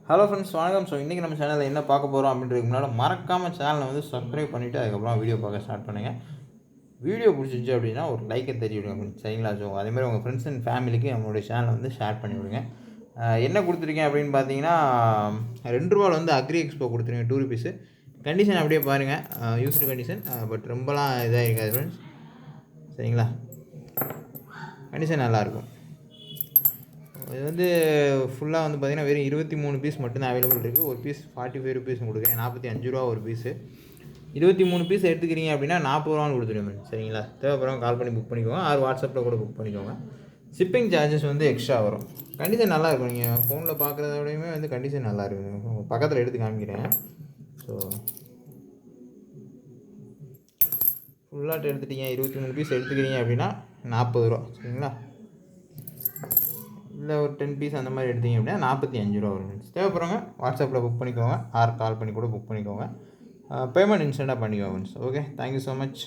Hello friends, வணக்கம். So இன்றைக்கி நம்ம சேனலில் என்ன பார்க்க போகிறோம் அப்படின்றதுக்கு முன்னாடி மறக்காமல் சேனலை வந்து சப்ஸ்கிரைப் பண்ணிவிட்டு அதுக்கப்புறம் வீடியோ பார்க்க ஸ்டார்ட் பண்ணுங்கள். வீடியோ பிடிச்சிச்சு அப்படின்னா ஒரு லைக்கை தட்டி விடுங்க, சரிங்களா? ஸோ அதேமாதிரி உங்கள் ஃப்ரெண்ட்ஸ் அண்ட் ஃபேமிலிக்கு நம்மளுடைய சேனலை வந்து ஷேர் பண்ணி விடுங்க. என்ன கொடுத்துருக்கேன் அப்படின்னு பார்த்தீங்கன்னா, ₹2 வந்து அக்ரி எக்ஸ்போ கொடுத்துருங்க, ₹2. கண்டிஷன் அப்படியே பாருங்கள், யூஸ்டு கண்டிஷன். பட் ரொம்பலாம் இதாக இருக்காது ஃப்ரெண்ட்ஸ், சரிங்களா? கண்டிஷன் நல்லாயிருக்கும். இது வந்து ஃபுல்லாக வந்து பார்த்திங்கன்னா வெறும் 23 பீஸ் மட்டும்தான் அவைலபிள் இருக்குது. ஒரு பீஸ் ₹45 கொடுக்குறேன், ₹45 ஒரு பீஸு. 23 பீஸ் எடுத்துக்கிறீங்க அப்படின்னா ₹40 கொடுத்துருவேன், சரிங்களா? தேவைப்படுறவங்க கால் பண்ணி புக் பண்ணிக்கோங்க, ஆர் வாட்ஸ்அப்பில் கூட புக் பண்ணிக்கோங்க. ஷிப்பிங் சார்ஜஸ் வந்து எக்ஸ்ட்ரா வரும். கண்டிஷன் நல்லாயிருக்கும். நீங்கள் ஃபோனில் பார்க்குறத விடையுமே வந்து கண்டிஷன் நல்லா இருக்கும். பக்கத்தில் எடுத்து காமிக்கிறேன். ஸோ ஃபுல்லாக எடுத்துட்டீங்க, 23 பீஸ் எடுத்துக்கிறீங்க அப்படின்னா ₹40, சரிங்களா? இல்லை ஒரு 10 பீஸ் அந்த மாதிரி எடுத்தீங்க அப்படின்னா ₹45 வரும். தேவைப்படுறவங்க வாட்ஸ்அப்பில் புக் பண்ணிக்கோங்க, ஆர் கால் பண்ணி கூட புக் பண்ணிக்கோங்க. பேமெண்ட் இன்ஸ்டண்ட்டாக பண்ணிக்கோங்க. Okay, thank you so much.